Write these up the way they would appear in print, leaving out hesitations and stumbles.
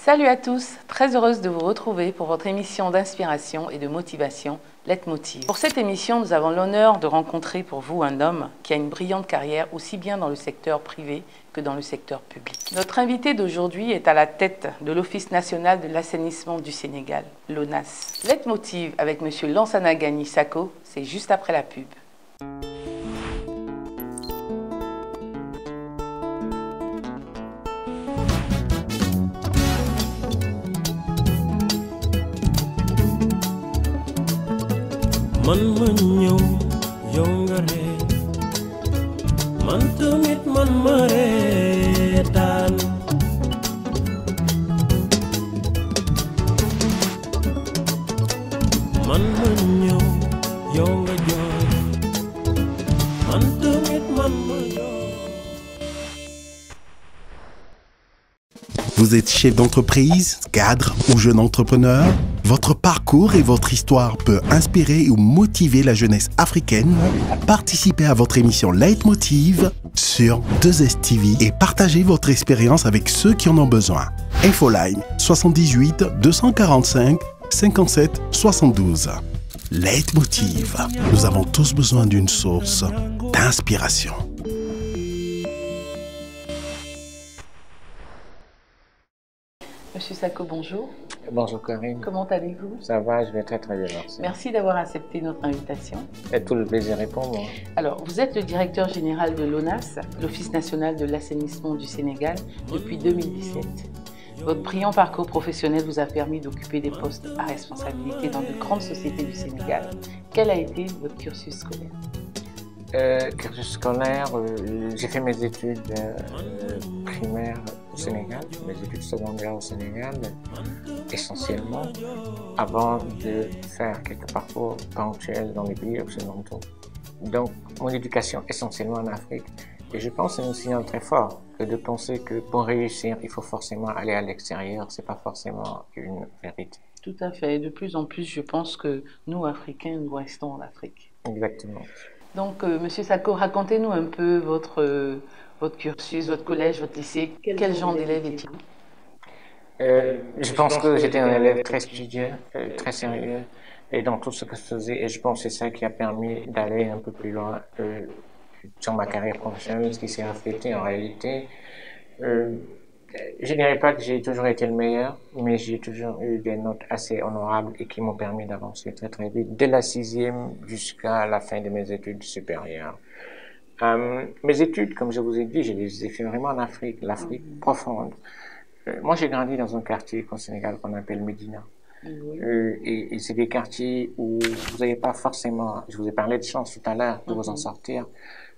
Salut à tous, très heureuse de vous retrouver pour votre émission d'inspiration et de motivation, Leitmotiv. Pour cette émission, nous avons l'honneur de rencontrer pour vous un homme qui a une brillante carrière aussi bien dans le secteur privé que dans le secteur public. Notre invité d'aujourd'hui est à la tête de l'Office national de l'assainissement du Sénégal, l'ONAS. Leitmotiv avec M. Lansana Gagny Sakho, c'est juste après la pub. Man ma ñëw yow nga ree man tamit man ma reetaan man ma ñëw yow nga jooy man tamit man ma jooy. Vous êtes chef d'entreprise, cadre ou jeune entrepreneur? Votre parcours et votre histoire peut inspirer ou motiver la jeunesse africaine. Participez à votre émission Leitmotiv sur 2STV et partagez votre expérience avec ceux qui en ont besoin. Infoline 78 245 57 72. Leitmotiv. Nous avons tous besoin d'une source d'inspiration. Monsieur Sakho, bonjour. Bonjour Corinne. Comment allez-vous? Ça va, je vais très bien, merci. Merci d'avoir accepté notre invitation. Et tout le plaisir est pour moi. Alors, vous êtes le directeur général de l'ONAS, l'Office national de l'assainissement du Sénégal, depuis 2017. Votre brillant parcours professionnel vous a permis d'occuper des postes à responsabilité dans de grandes sociétés du Sénégal. Quel a été votre cursus scolaire? Cursus scolaire, j'ai fait mes études primaires au Sénégal, mes études secondaires au Sénégal, essentiellement, avant de faire quelques parcours ponctuels dans les pays occidentaux. Donc, mon éducation essentiellement en Afrique. Et je pense que c'est un signal très fort que de penser que pour réussir, il faut forcément aller à l'extérieur. C'est pas forcément une vérité. Tout à fait. De plus en plus, je pense que nous, Africains, nous restons en Afrique. Exactement. Donc, Monsieur Sakho, racontez-nous un peu votre cursus, votre collège, votre lycée. Quel genre d'élève étiez-vous? Je pense que j'étais un élève très studieux, très sérieux, et dans tout ce que je faisais, et je pense que c'est ça qui a permis d'aller un peu plus loin sur ma carrière professionnelle, ce qui s'est reflété en réalité. Je dirais pas que j'ai toujours été le meilleur, mais j'ai toujours eu des notes assez honorables et qui m'ont permis d'avancer très très vite, dès la 6e jusqu'à la fin de mes études supérieures. Mes études, comme je vous ai dit, je les ai fait vraiment en Afrique, l'Afrique profonde. Moi, j'ai grandi dans un quartier au Sénégal qu'on appelle Médina. Et c'est des quartiers où vous n'avez pas forcément, je vous ai parlé de chance tout à l'heure, de vous en sortir.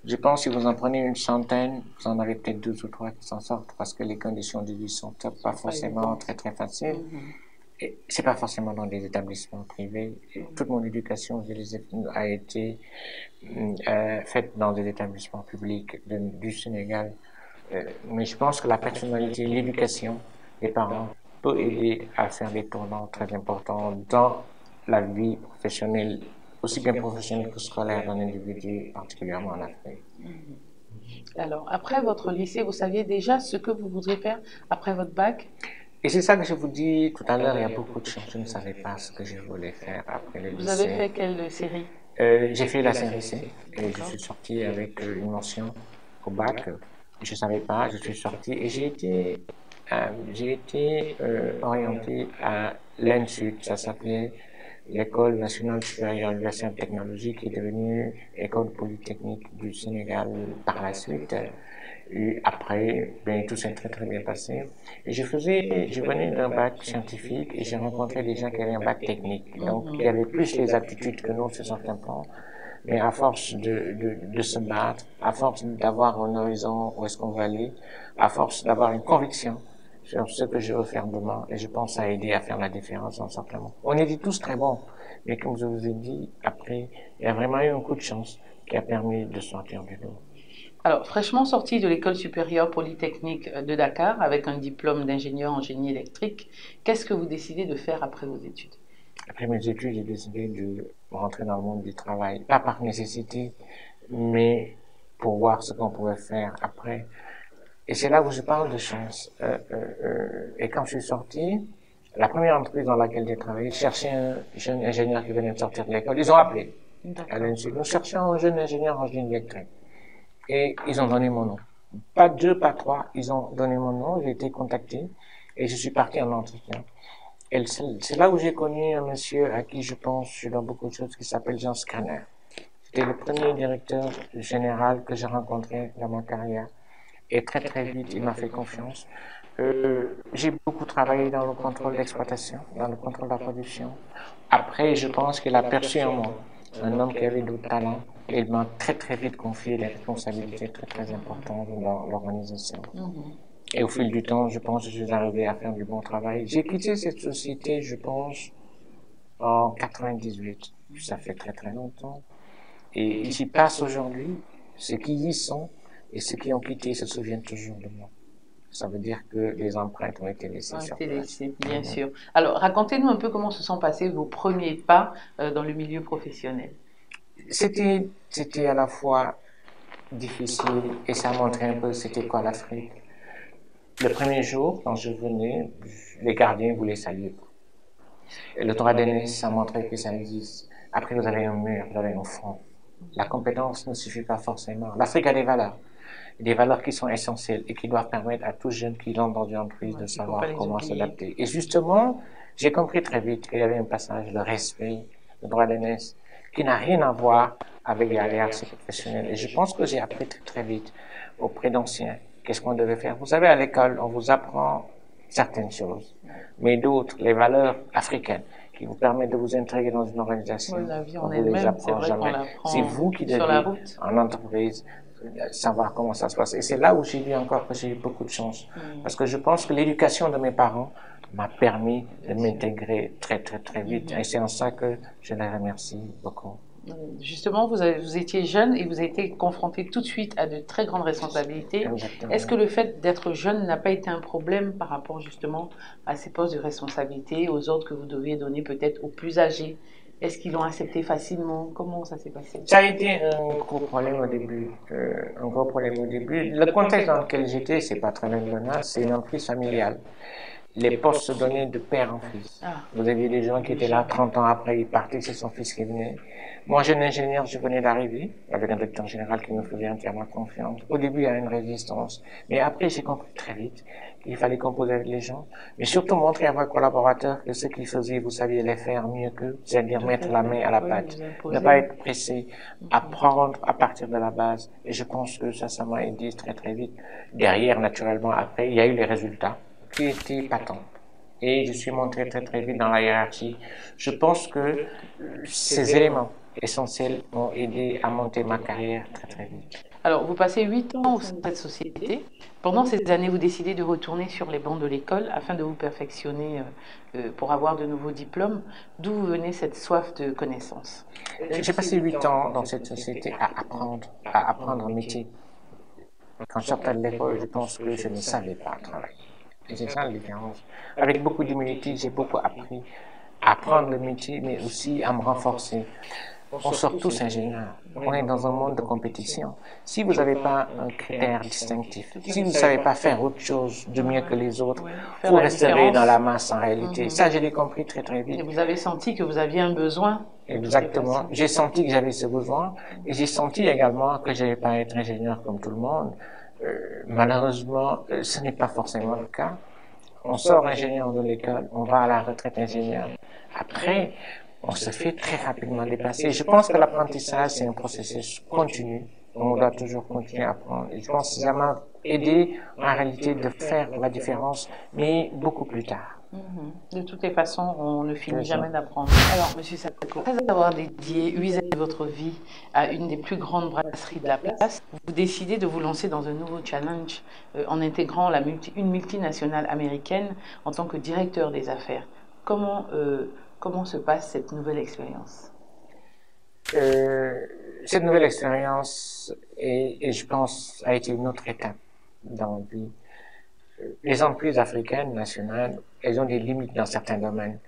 Je pense que si vous en prenez une centaine, vous en avez peut-être 2 ou 3 qui s'en sortent parce que les conditions de vie sont pas forcément très très faciles. Et c'est pas forcément dans des établissements privés. Et toute mon éducation a été faite dans des établissements publics du Sénégal. Mais je pense que la personnalité, l'éducation des parents peut aider à faire des tournants très importants dans la vie professionnelle, aussi bien professionnelle que scolaire d'un individu, particulièrement en Afrique. Alors, après votre lycée, vous saviez déjà ce que vous voudriez faire après votre bac? Et c'est ça que je vous dis tout à l'heure, il y a beaucoup de choses, je ne savais pas ce que je voulais faire après le lycée. Vous avez fait quelle série? J'ai fait la série C et je suis sorti avec une mention au bac. Je ne savais pas, je suis sorti et j'ai été orienté à l'ENSUD, ça s'appelait l'École nationale supérieure d'université et technologie, qui est devenue École polytechnique du Sénégal par la suite. Et après, tout s'est très très bien passé. Et je venais d'un bac scientifique et j'ai rencontré des gens qui avaient un bac technique. Donc, il y avait plus les aptitudes que nous sur certains plans. Mais à force de se battre, à force d'avoir un horizon où est-ce qu'on va aller, à force d'avoir une conviction sur ce que je veux faire demain, et je pense que ça a aidé à faire la différence dans certains moments. On était tous très bons, mais comme je vous ai dit, après, il y a vraiment eu un coup de chance qui a permis de sortir du lot. Alors, fraîchement sorti de l'école supérieure polytechnique de Dakar avec un diplôme d'ingénieur en génie électrique, qu'est-ce que vous décidez de faire après vos études? Après mes études, j'ai décidé de rentrer dans le monde du travail, pas par nécessité, mais pour voir ce qu'on pouvait faire après. Et c'est là où je parle de chance. Et quand je suis sorti, la première entreprise dans laquelle j'ai travaillé cherchait un jeune ingénieur qui venait de sortir de l'école. Ils ont appelé à l'INSEE. Nous cherchons un jeune ingénieur en génie électrique. Et ils ont donné mon nom. Pas deux, pas trois. Ils ont donné mon nom. J'ai été contacté et je suis parti en entretien. Et c'est là où j'ai connu un monsieur à qui je pense sur beaucoup de choses qui s'appelle Jean Scanner. C'était le premier directeur général que j'ai rencontré dans ma carrière. Et très très vite, il m'a fait confiance. J'ai beaucoup travaillé dans le contrôle d'exploitation, dans le contrôle de la production. Après, je pense qu'il a perçu en moi un homme qui avait d'autres talents. Et il m'a très très vite confié des responsabilités très très importantes dans l'organisation. Et au fil du temps, je pense que je suis arrivé à faire du bon travail. J'ai quitté cette société, je pense, en 98. Ça fait très très longtemps. Et j'y passe aujourd'hui. Ceux qui y sont et ceux qui ont quitté se souviennent toujours de moi. Ça veut dire que les empreintes ont été laissées sur place. Bien sûr. Alors, racontez-nous un peu comment se sont passés vos premiers pas dans le milieu professionnel. C'était à la fois difficile et ça montrait un peu c'était quoi l'Afrique. Le premier jour, quand je venais, les gardiens voulaient saluer. Et le droit d'aînés, ça montrait que ça existe. Après, vous avez un mur, vous avez un front. La compétence ne suffit pas forcément. L'Afrique a des valeurs qui sont essentielles et qui doivent permettre à tout jeune qui entre dans une entreprise de savoir comment s'adapter. Et justement, j'ai compris très vite qu'il y avait un passage de respect, le droit d'aînés, qui n'a rien à voir avec les hiérarchies professionnelles. Et je pense que j'ai appris très, très vite auprès d'anciens qu'est-ce qu'on devait faire. Vous savez, à l'école, on vous apprend certaines choses, mais d'autres, les valeurs africaines, qui vous permettent de vous intégrer dans une organisation, oui, la vie en on ne vous les apprend jamais. C'est vous qui devez, en entreprise, savoir comment ça se passe. Et c'est là où j'ai dit encore que j'ai eu beaucoup de chance. Parce que je pense que l'éducation de mes parents m'a permis de m'intégrer très, très, très vite. Et c'est en ça que je les remercie beaucoup. Justement, vous étiez jeune et vous avez été confronté tout de suite à de très grandes responsabilités. Est-ce que le fait d'être jeune n'a pas été un problème par rapport justement à ces postes de responsabilité, aux ordres que vous deviez donner peut-être aux plus âgés? Est-ce qu'ils l'ont accepté facilement? Comment ça s'est passé? Ça a été un gros problème au début. Le contexte dans lequel j'étais, c'est pas très loin, c'est une entreprise familiale. Les postes se donnaient de père en fils. Vous aviez des gens qui étaient là 30 ans après, ils partaient, c'est son fils qui venait. Moi, jeune ingénieur, je venais d'arriver, avec un directeur général qui me faisait entièrement confiance. Au début, il y a une résistance. Mais après, j'ai compris très vite qu'il fallait composer avec les gens. Mais surtout montrer à vos collaborateurs que ce qu'ils faisaient, vous saviez les faire mieux qu'eux. C'est-à-dire mettre la main à la pâte. Ne pas être pressé. Apprendre à partir de la base. Et je pense que ça m'a aidé très très vite. Derrière, naturellement, après, il y a eu les résultats qui étaient patents. Et je suis monté très très vite dans la hiérarchie. Je pense que ces éléments essentiels m'ont aidé à monter ma carrière très très vite. Alors, vous passez 8 ans au sein de cette société. Pendant ces années, vous décidez de retourner sur les bancs de l'école afin de vous perfectionner pour avoir de nouveaux diplômes. D'où venait cette soif de connaissance? J'ai passé 8 ans dans cette société à apprendre un métier. Quand je sortais de l'école, je pense que je ne savais pas travailler. Et c'est ça la différence. Avec beaucoup d'humilité, j'ai beaucoup appris à apprendre le métier, mais aussi à me renforcer. On sort tous ingénieurs. On est dans un monde de compétition. Si vous n'avez pas un critère distinctif, si vous ne savez pas faire autre chose de mieux que les autres, vous resterez dans la masse en réalité. Ça, je l'ai compris très très vite. Et vous avez senti que vous aviez un besoin? Exactement. J'ai senti que j'avais ce besoin et j'ai senti également que je n'allais pas être ingénieur comme tout le monde. Malheureusement, ce n'est pas forcément le cas. On sort ingénieur de l'école, on va à la retraite ingénieur. Après, on se fait très rapidement dépasser. Je pense que l'apprentissage, c'est un processus continu. On doit toujours continuer à apprendre. Et je pense que ça m'a aidé, en réalité, de faire la différence, mais beaucoup plus tard. De toutes les façons, on ne finit jamais d'apprendre. Alors, Monsieur Sakako, après avoir dédié 8 années de votre vie à une des plus grandes brasseries de la place, vous décidez de vous lancer dans un nouveau challenge en intégrant une multinationale américaine en tant que directeur des affaires. Comment se passe cette nouvelle expérience? Cette nouvelle expérience, et je pense, a été une autre étape dans la vie. Les entreprises africaines, nationales, elles ont des limites dans certains domaines.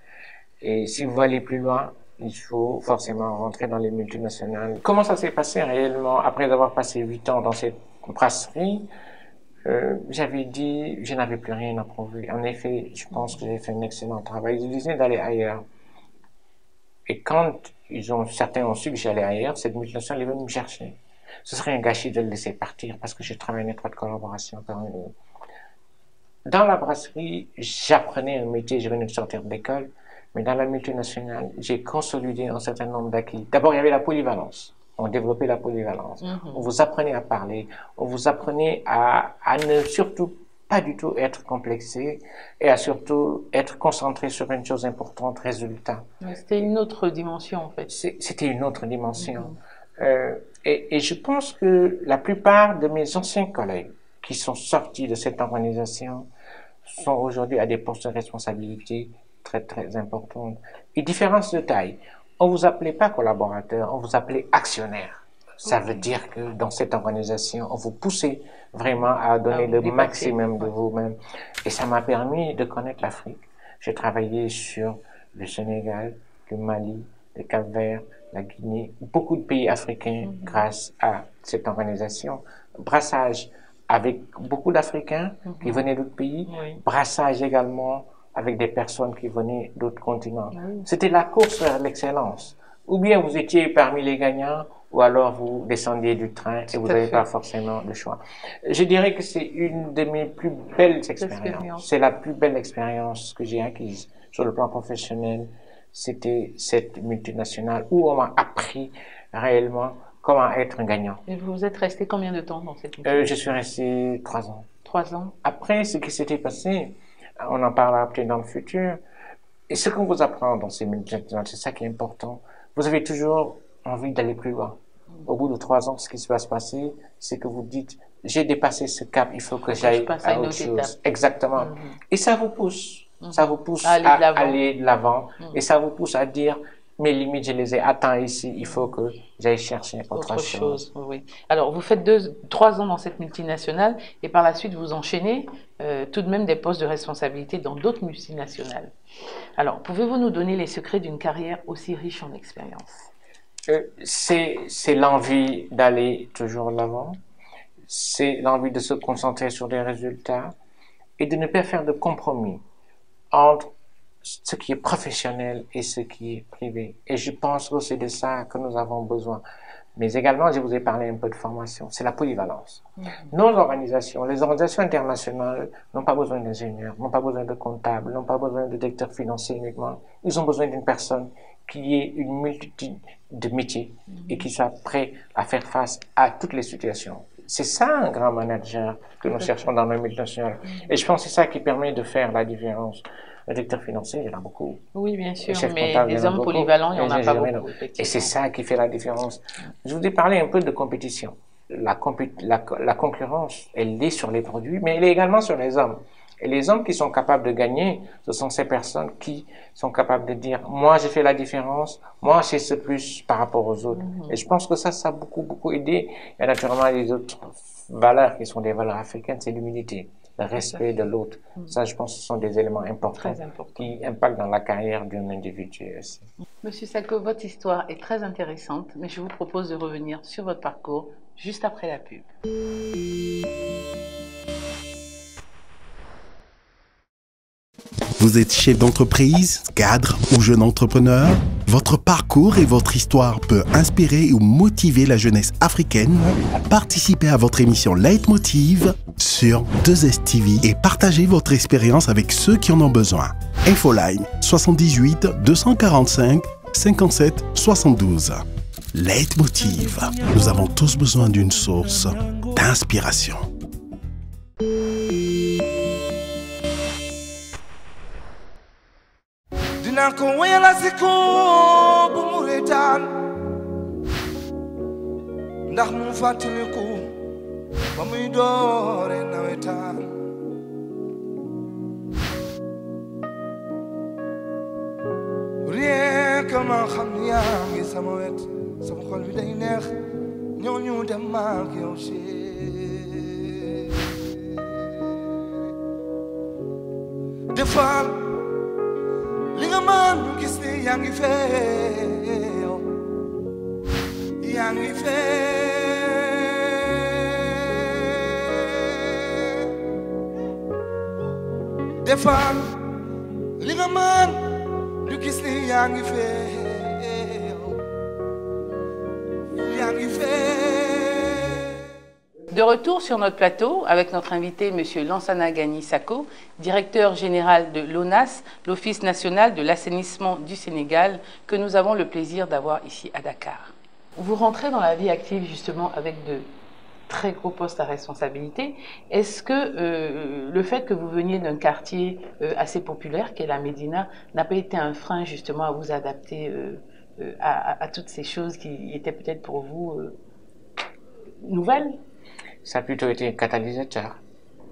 Et si vous voulez aller plus loin, il faut forcément rentrer dans les multinationales. Comment ça s'est passé réellement après avoir passé 8 ans dans cette brasserie? j'avais dit, je n'avais plus rien à prouver. En effet, je pense que j'ai fait un excellent travail. Ils disaient d'aller ailleurs. Et quand certains ont su que j'allais ailleurs, cette multinationale est venue me chercher. Ce serait un gâchis de le laisser partir parce que je travaille en étroite collaboration avec eux. Dans la brasserie, j'apprenais un métier, je venais de sortir de l'école, mais dans la multinationale, j'ai consolidé un certain nombre d'acquis. D'abord, il y avait la polyvalence. On développait la polyvalence. On vous apprenait à parler, on vous apprenait à ne surtout pas du tout être complexé et à surtout être concentré sur une chose importante, résultat. C'était une autre dimension en fait. C'était une autre dimension. Et je pense que la plupart de mes anciens collègues qui sont sortis de cette organisation sont aujourd'hui à des postes de responsabilité très très importants. Et différence de taille. On vous appelait pas collaborateur, on vous appelait actionnaire. Ça veut dire que dans cette organisation, on vous poussait vraiment à donner le maximum de vous-même. Et ça m'a permis de connaître l'Afrique. J'ai travaillé sur le Sénégal, le Mali, le Cap-Vert, la Guinée, beaucoup de pays africains grâce à cette organisation. Brassage avec beaucoup d'Africains qui venaient d'autres pays, brassage également avec des personnes qui venaient d'autres continents. C'était la course vers l'excellence. Ou bien vous étiez parmi les gagnants, ou alors vous descendiez du train et vous n'avez pas forcément le choix. Je dirais que c'est une de mes plus belles expériences. C'est la plus belle expérience que j'ai acquise sur le plan professionnel. C'était cette multinationale où on m'a appris réellement comment être un gagnant. Et vous êtes resté combien de temps dans cette multinationale? Je suis resté 3 ans. 3 ans. Après, ce qui s'était passé, on en parlera peut-être dans le futur, et ce qu'on vous apprend dans ces multinationales, c'est ça qui est important. Vous avez toujours envie d'aller plus loin. Au bout de 3 ans, ce qui va se passer, c'est que vous dites, j'ai dépassé ce cap, il faut que j'aille à autre chose. Exactement. Et ça vous pousse. Ça vous pousse à aller de l'avant. Et ça vous pousse à dire, mes limites, je les ai atteintes ici, il faut que j'aille chercher autre chose. Oui. Alors, vous faites 3 ans dans cette multinationale et par la suite, vous enchaînez tout de même des postes de responsabilité dans d'autres multinationales. Alors, pouvez-vous nous donner les secrets d'une carrière aussi riche en expérience? C'est l'envie d'aller toujours de l'avant, c'est l'envie de se concentrer sur des résultats et de ne pas faire de compromis entre ce qui est professionnel et ce qui est privé. Et je pense que c'est de ça que nous avons besoin. Mais également, je vous ai parlé un peu de formation, c'est la polyvalence. Nos organisations, les organisations internationales n'ont pas besoin d'ingénieurs, n'ont pas besoin de comptables, n'ont pas besoin de directeurs financiers uniquement. Ils ont besoin d'une personne qui ait une multitude de métiers et qui soit prêt à faire face à toutes les situations. C'est ça un grand manager que nous cherchons dans nos multinationales. Et je pense que c'est ça qui permet de faire la différence. Le directeur financier, il y en a beaucoup. Oui, bien sûr, mais des hommes polyvalents, il n'y en a pas beaucoup. Et c'est ça qui fait la différence. Je vous ai parlé un peu de compétition. La concurrence, elle est sur les produits, mais elle est également sur les hommes. Et les hommes qui sont capables de gagner, ce sont ces personnes qui sont capables de dire « moi, j'ai fait la différence, moi, j'ai ce plus par rapport aux autres ». Et je pense que ça a beaucoup, beaucoup aidé. Il y a naturellement les autres valeurs qui sont des valeurs africaines, c'est l'humilité, le respect de l'autre. Ça, je pense que ce sont des éléments importants qui impactent dans la carrière d'un individu aussi. Monsieur Sako, votre histoire est très intéressante, mais je vous propose de revenir sur votre parcours juste après la pub. Vous êtes chef d'entreprise, cadre ou jeune entrepreneur? Votre parcours et votre histoire peut inspirer ou motiver la jeunesse africaine. Participez à votre émission Leitmotiv sur 2STV et partagez votre expérience avec ceux qui en ont besoin. Infoline 78 245 57 72. Leitmotiv. Nous avons tous besoin d'une source d'inspiration. Dinako wela siko bu mu retaan ndax mu fàttaliku ba muy doore nawetaan rien que ma xam ni yaa ngi sama wet sama xol bi day neex ñëw ñu dem maak yow chéri defal li nga mën ñu gis ni yaa ngi fee yaa ngi fee defal li nga man du gis ni yaa ngi fee yaa ngi fee. De retour sur notre plateau avec notre invité, M. Lansana Gagny Sakho, directeur général de l'ONAS, l'Office national de l'assainissement du Sénégal, que nous avons le plaisir d'avoir ici à Dakar. Vous rentrez dans la vie active justement avec de très gros postes à responsabilité. Est-ce que le fait que vous veniez d'un quartier assez populaire qu'est la Médina n'a pas été un frein justement à vous adapter à toutes ces choses qui étaient peut-être pour vous nouvelles? Ça a plutôt été un catalyseur.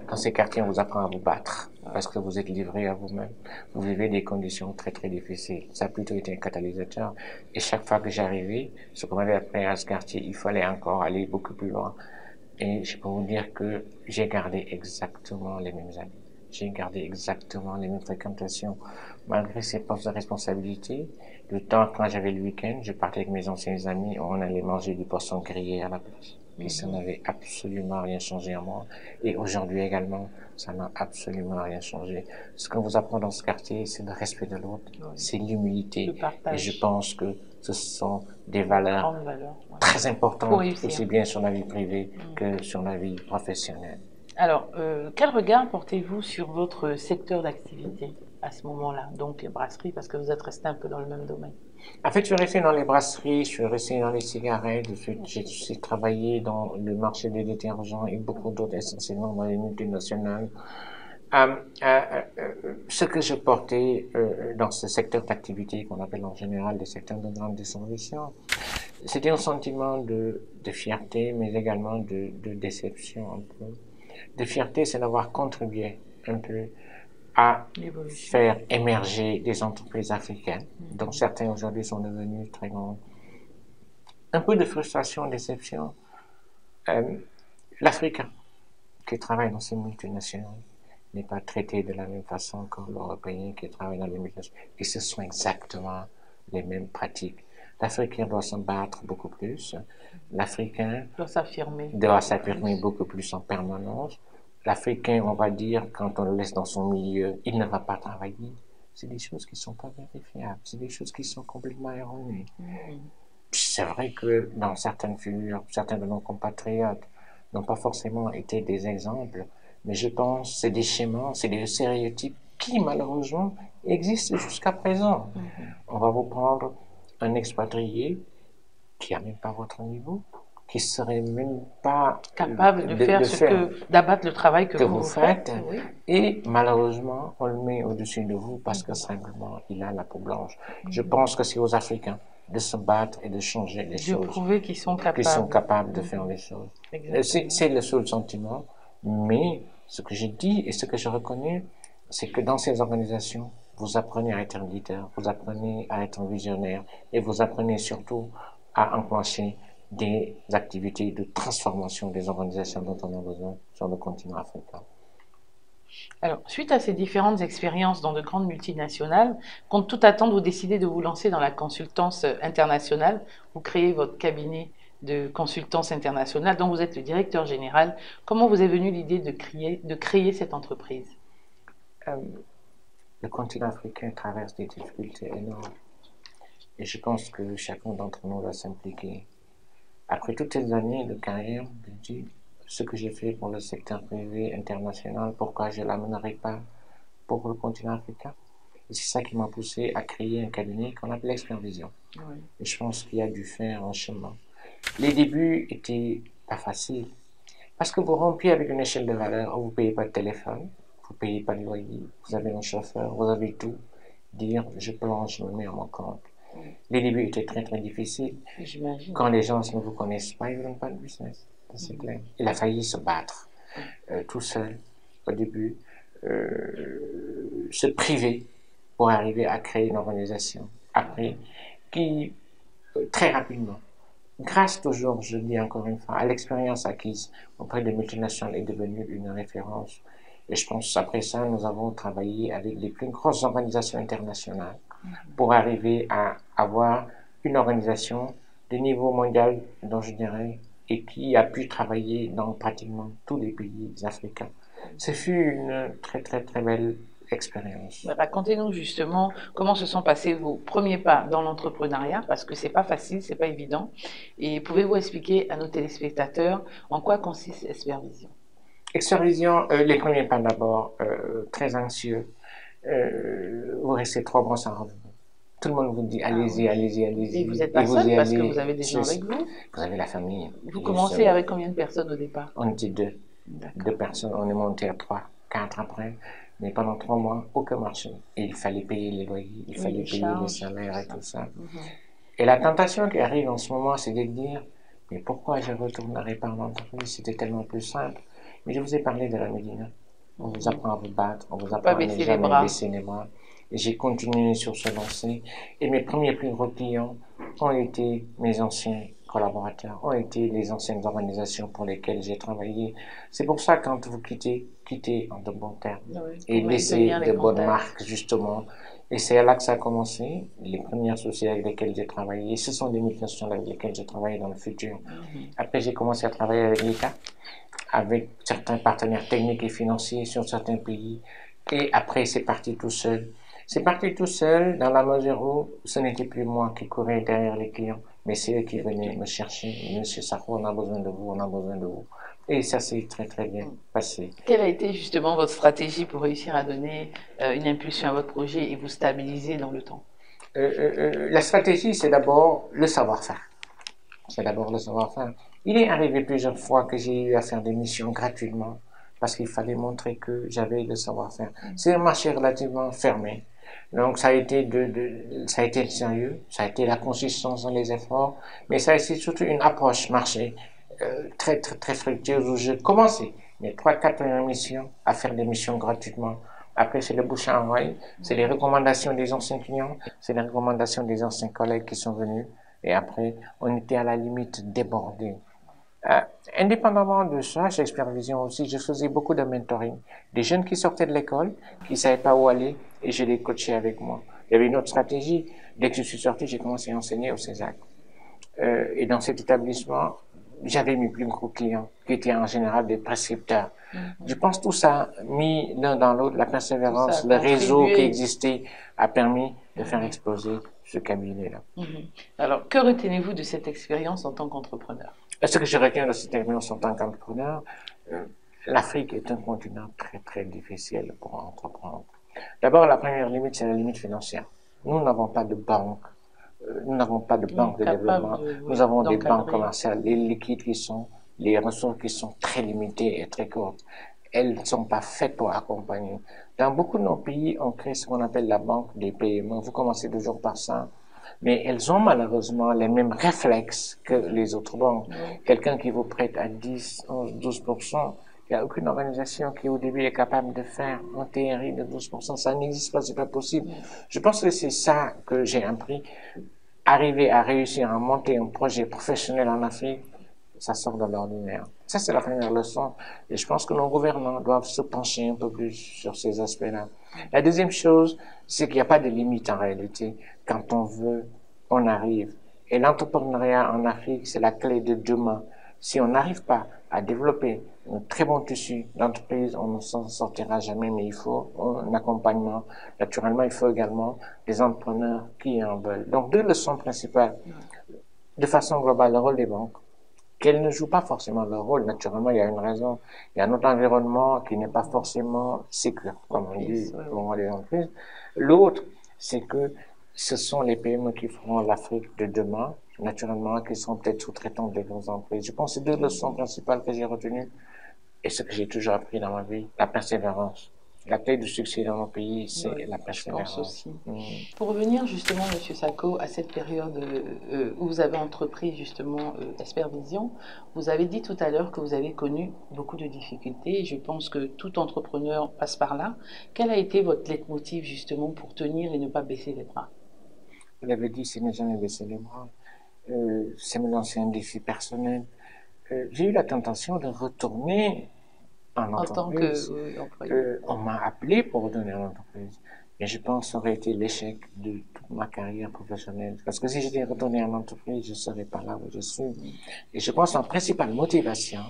Dans ces quartiers, on vous apprend à vous battre parce que vous êtes livré à vous-même. Vous vivez des conditions très très difficiles. Ça a plutôt été un catalyseur. Et chaque fois que j'arrivais, ce qu'on m'avait appris à ce quartier, il fallait encore aller beaucoup plus loin. Et je peux vous dire que j'ai gardé exactement les mêmes amis. J'ai gardé exactement les mêmes fréquentations. Malgré ces postes de responsabilité, le temps quand j'avais le week-end, je partais avec mes anciens amis, on allait manger du poisson grillé à la place. Et ça n'avait absolument rien changé en moi. Et aujourd'hui également, ça n'a absolument rien changé. Ce qu'on vous apprend dans ce quartier, c'est le respect de l'autre, c'est l'humilité. Et je pense que ce sont des valeurs très importantes, aussi bien sur la vie privée que sur la vie professionnelle. Alors, quel regard portez-vous sur votre secteur d'activité à ce moment-là, donc les brasseries, parce que vous êtes resté un peu dans le même domaine? En fait, je suis resté dans les brasseries, je suis resté dans les cigarettes, j'ai travaillé dans le marché des détergents et beaucoup d'autres, essentiellement dans les multinationales. Ce que je portais dans ce secteur d'activité qu'on appelle en général des secteurs de grande distribution, c'était un sentiment de fierté, mais également de déception un peu. De fierté, c'est d'avoir contribué un peu à faire émerger des entreprises africaines, dont certains aujourd'hui sont devenus très grands. Un peu de frustration, déception. L'Africain qui travaille dans ces multinationales n'est pas traité de la même façon que l'Européen qui travaille dans les multinationales. Et ce sont exactement les mêmes pratiques. L'Africain doit se battre beaucoup plus. L'Africain doit s'affirmer beaucoup plus en permanence. L'Africain, on va dire, quand on le laisse dans son milieu, il ne va pas travailler. C'est des choses qui ne sont pas vérifiables. C'est des choses qui sont complètement erronées. C'est vrai que dans certaines figures, certains de nos compatriotes n'ont pas forcément été des exemples, mais je pense que c'est des schémas, c'est des stéréotypes qui, malheureusement, existent jusqu'à présent. On va vous prendre un expatrié qui n'a même pas votre niveau, qui serait même pas capable d'abattre le travail que vous faites. Oui. Et malheureusement, on le met au-dessus de vous parce que simplement, il a la peau blanche. Je pense que c'est aux Africains de se battre et de changer les choses. De prouver qu'ils sont capables. De faire les choses. C'est le seul sentiment. Mais ce que je dis et ce que je reconnais, c'est que dans ces organisations, vous apprenez à être un leader, vous apprenez à être un visionnaire et vous apprenez surtout à enclencher des activités de transformation des organisations dont on a besoin sur le continent africain. Alors, suite à ces différentes expériences dans de grandes multinationales, contre toute attente, vous décidez de vous lancer dans la consultance internationale. Vous créez votre cabinet de consultance internationale dont vous êtes le directeur général. Comment vous est venue l'idée de créer cette entreprise? Le continent africain traverse des difficultés énormes et je pense que chacun d'entre nous doit s'impliquer. Après toutes ces années de carrière, je dis ce que j'ai fait pour le secteur privé international, pourquoi je ne l'amènerai pas pour le continent africain? Et c'est ça qui m'a poussé à créer un cabinet qu'on appelle Expervision. Et je pense qu'il y a dû faire un chemin. Les débuts étaient pas faciles parce que vous rompiez avec une échelle de valeur où vous ne payez pas de téléphone, vous ne payez pas de loyer, vous avez un chauffeur, vous avez tout. Dire je plonge, je me mets à mon compte. Les débuts étaient très très difficiles. Quand les gens ne vous connaissent pas, ils ne donnent pas de business. C'est clair. Il a failli se battre tout seul au début, se priver pour arriver à créer une organisation. Après, qui très rapidement, grâce toujours, je le dis encore une fois, à l'expérience acquise auprès des multinationales, est devenue une référence. Et je pense qu'après ça, nous avons travaillé avec les plus grosses organisations internationales pour arriver à avoir une organisation de niveau mondial, dont je dirais, et qui a pu travailler dans pratiquement tous les pays africains. Ce fut une très très très belle expérience. Racontez-nous justement comment se sont passés vos premiers pas dans l'entrepreneuriat, parce que c'est pas facile, c'est pas évident. Et pouvez-vous expliquer à nos téléspectateurs en quoi consiste Espervision? Espervision, les premiers pas d'abord, très anxieux. Vous restez 3 mois sans revenu. Tout le monde vous dit allez-y, oui. allez-y, allez-y. Et vous n'êtes pas seul parce que vous avez des gens avec vous. Vous avez la famille. Vous commencez avec combien de personnes au départ? On était 2. 2 personnes, on est monté à 3, 4 après. Mais pendant 3 mois, aucun marché. Et il fallait payer les loyers, il fallait payer les salaires et tout ça. Et la tentation qui arrive en ce moment, c'est de dire, mais pourquoi je ne retournerai pas en entreprise? C'était tellement plus simple. Mais je vous ai parlé de la Médina. On vous apprend à vous battre, on vous apprend à ne jamais baisser les bras. Et j'ai continué sur ce lancer. Et mes premiers plus gros clients ont été mes anciens collaborateurs, ont été les anciennes organisations pour lesquelles j'ai travaillé. C'est pour ça, quand vous quittez en de bons termes. Oui, et laissez de bonnes marques, justement. Et c'est là que ça a commencé. Les premières sociétés avec lesquelles j'ai travaillé, ce sont des multinationales avec lesquelles j'ai travaillé dans le futur. Après, j'ai commencé à travailler avec l'État, avec certains partenaires techniques et financiers sur certains pays. Et après, c'est parti tout seul. C'est parti tout seul dans la mesure où ce n'était plus moi qui courais derrière les clients, mais c'est eux qui venaient me chercher. Monsieur Sakho, on a besoin de vous, on a besoin de vous. Et ça s'est très très bien passé. Quelle a été justement votre stratégie pour réussir à donner une impulsion à votre projet et vous stabiliser dans le temps? La stratégie, c'est d'abord le savoir-faire. C'est d'abord le savoir-faire. Il est arrivé plusieurs fois que j'ai eu à faire des missions gratuitement parce qu'il fallait montrer que j'avais le savoir-faire. C'est un marché relativement fermé. Donc ça a été ça a été sérieux, ça a été la consistance dans les efforts, mais ça a été surtout une approche marché très fructueuse où je commençais mes 3-4 premières missions à faire des missions gratuitement. Après, c'est le bouche à oreille, c'est les recommandations des anciens clients, c'est les recommandations des anciens collègues qui sont venus. Et après, on était à la limite débordé. Indépendamment de ça, chez Espervision aussi, je faisais beaucoup de mentoring. Des jeunes qui sortaient de l'école, qui ne savaient pas où aller, et je les coachais avec moi. Il y avait une autre stratégie. Dès que je suis sorti, j'ai commencé à enseigner au Césac. Et dans cet établissement, j'avais mes plus gros clients, qui étaient en général des prescripteurs. Je pense tout ça, mis l'un dans l'autre, la persévérance, le réseau qui existait, a permis de faire exploser ce cabinet-là. Alors, que retenez-vous de cette expérience en tant qu'entrepreneur? Ce que je retiens de cette expérience en tant qu'entrepreneur, l'Afrique est un continent très difficile pour entreprendre. D'abord, la première limite, c'est la limite financière. Nous n'avons pas de banque. Nous n'avons pas de banque de développement. Nous avons des banques commerciales, les liquides qui sont, les ressources qui sont très limitées et très courtes. Elles ne sont pas faites pour accompagner. Dans beaucoup de nos pays, on crée ce qu'on appelle la banque des PME. Vous commencez toujours par ça. Mais elles ont malheureusement les mêmes réflexes que les autres banques. Quelqu'un qui vous prête à 10, 11, 12%, il n'y a aucune organisation qui au début est capable de faire un TRI de 12%. Ça n'existe pas, c'est pas possible. Je pense que c'est ça que j'ai appris. Arriver à réussir à monter un projet professionnel en Afrique, ça sort de l'ordinaire. Ça, c'est la première leçon. Et je pense que nos gouvernants doivent se pencher un peu plus sur ces aspects-là. La deuxième chose, c'est qu'il n'y a pas de limite en réalité. Quand on veut, on arrive. Et l'entrepreneuriat en Afrique, c'est la clé de demain. Si on n'arrive pas à développer un très bon tissu d'entreprise, on ne s'en sortira jamais, mais il faut un accompagnement. Naturellement, il faut également des entrepreneurs qui en veulent. Donc, 2 leçons principales. De façon globale, le rôle des banques, qu'elles ne jouent pas forcément leur rôle. Naturellement, il y a une raison. Il y a notre environnement qui n'est pas forcément sécure, comme on dit pour les entreprises. L'autre, c'est que ce sont les PME qui feront l'Afrique de demain, naturellement, qui seront peut-être sous-traitants des grandes entreprises. Je pense que c'est 2 leçons principales que j'ai retenues et ce que j'ai toujours appris dans ma vie, la persévérance. La clé du succès dans nos pays, c'est la persévérance. Je pense aussi. Pour revenir justement, M. Sakho, à cette période où vous avez entrepris justement Espervision, vous avez dit tout à l'heure que vous avez connu beaucoup de difficultés. Je pense que tout entrepreneur passe par là. Quel a été votre leitmotiv justement pour tenir et ne pas baisser les bras? Vous l'avez dit, c'est ne jamais baisser les bras. C'est me lancer un défi personnel. J'ai eu la tentation de retourner en entreprise. En tant qu'employé. On m'a appelé pour retourner en entreprise. Mais je pense que ça aurait été l'échec de toute ma carrière professionnelle. Parce que si j'étais retourné en entreprise, je ne serais pas là où je suis. Et je pense que la principale motivation,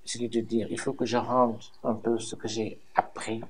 c'est de dire, il faut que je rende un peu ce que j'ai appris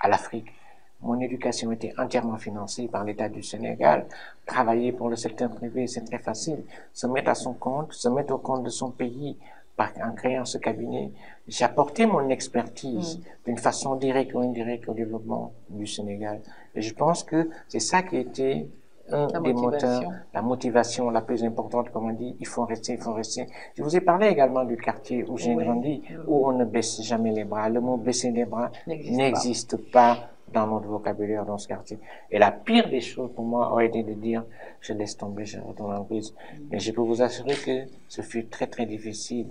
à l'Afrique. Mon éducation était entièrement financée par l'État du Sénégal. Travailler pour le secteur privé, c'est très facile. Se mettre à son compte, se mettre au compte de son pays en créant ce cabinet. J'ai apporté mon expertise d'une façon directe ou indirecte au développement du Sénégal. Et je pense que c'est ça qui était un des moteurs, la motivation la plus importante, comme on dit, il faut rester, il faut rester. Je vous ai parlé également du quartier où j'ai grandi, où on ne baisse jamais les bras. Le mot baisser les bras n'existe pas dans notre vocabulaire dans ce quartier. Et la pire des choses pour moi aurait été de dire, je laisse tomber, je retourne en prise. Mais je peux vous assurer que ce fut très très difficile.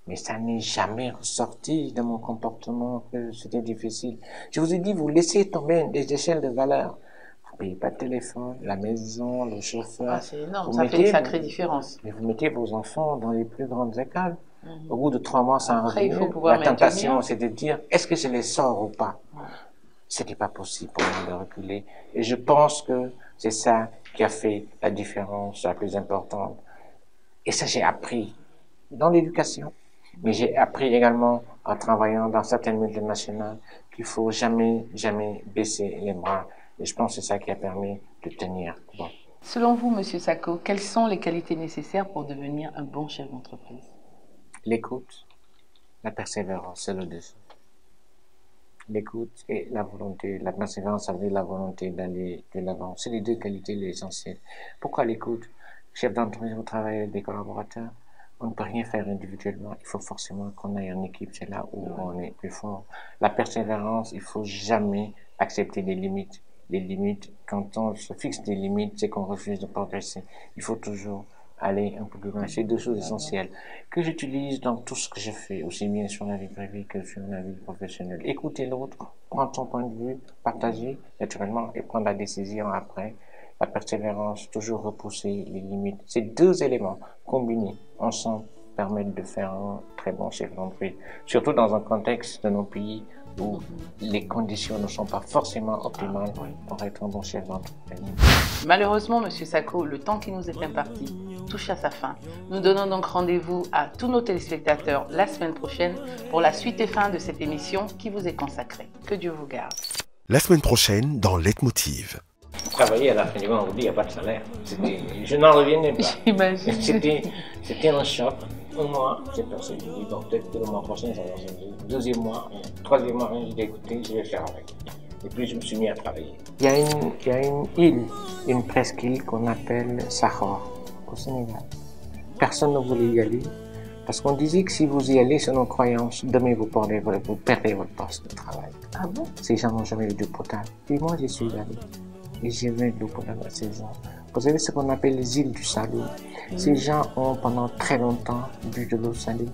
Mais ça n'est jamais ressorti de mon comportement que c'était difficile. Je vous ai dit, vous laissez tomber des échelles de valeur. Vous ne payez pas de téléphone, la maison, le chauffeur. Ah, c'est énorme, ça fait une sacrée différence. Mais vous mettez vos enfants dans les plus grandes écoles. Au bout de 3 mois, sans revenu, la tentation, c'est de dire, est-ce que je les sors ou pas? C'était pas possible pour moi de reculer. Et je pense que c'est ça qui a fait la différence la plus importante. Et ça, j'ai appris dans l'éducation. Mais j'ai appris également en travaillant dans certaines multinationales qu'il faut jamais, jamais baisser les bras. Et je pense que c'est ça qui a permis de tenir. Bon. Selon vous, Monsieur Sako, quelles sont les qualités nécessaires pour devenir un bon chef d'entreprise? L'écoute, la persévérance, c'est le dessous. L'écoute et la volonté, la persévérance avec la volonté d'aller de l'avant. C'est les deux qualités essentielles. Pourquoi l'écoute? Chef d'entreprise, vous travaillez avec des collaborateurs. On ne peut rien faire individuellement. Il faut forcément qu'on aille en équipe. C'est là où on est plus fort. La persévérance, il faut jamais accepter les limites. Les limites, quand on se fixe des limites, c'est qu'on refuse de progresser. Il faut toujours aller un peu plus loin. C'est 2 choses essentielles que j'utilise dans tout ce que je fais, aussi bien sur la vie privée que sur la vie professionnelle. Écouter l'autre, prendre son point de vue, partager naturellement et prendre la décision après. La persévérance, toujours repousser les limites. Ces 2 éléments combinés ensemble permettent de faire un très bon chef d'entreprise. Surtout dans un contexte de nos pays où les conditions ne sont pas forcément optimales pour être un bon chef d'entreprise. Malheureusement, Monsieur Sako, le temps qui nous est imparti touche à sa fin. Nous donnons donc rendez-vous à tous nos téléspectateurs la semaine prochaine pour la suite et fin de cette émission qui vous est consacrée. Que Dieu vous garde. La semaine prochaine dans Leitmotiv. Travailler à la fin du mois, on vous dit, il n'y a pas de salaire. Je n'en revenais pas. J'imagine. C'était un choc. Un mois, j'ai perçu. Bon, peut-être que le mois prochain, ça va changer. 2e mois, 3e mois, j'ai dit, écoutez, je vais faire avec. Et puis, je me suis mis à travailler. Il y a une île, une presqu'île qu'on appelle Sahor, au Sénégal. Personne ne voulait y aller. Parce qu'on disait que si vous y allez, selon croyance, demain vous perdez votre poste de travail. Ah bon? Ces gens n'ont jamais eu d'eau potable. Et moi, j'y suis allé. Et j'ai vu de l'eau potable à ces gens. Vous savez ce qu'on appelle les îles du Saloum. Ces gens ont pendant très longtemps bu de l'eau salée.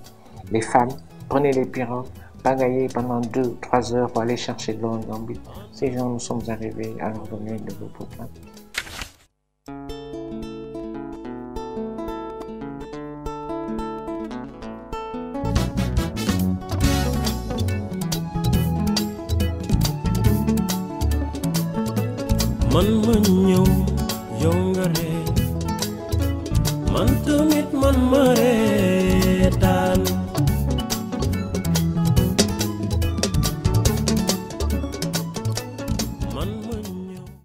Les femmes prenaient les pirogues, bagailler pendant 2 ou 3 heures pour aller chercher de l'eau en Gambie. Ces gens, nous sommes arrivés à leur donner de l'eau potable. Man ma ñëw yow nga ree man tamit man ma ree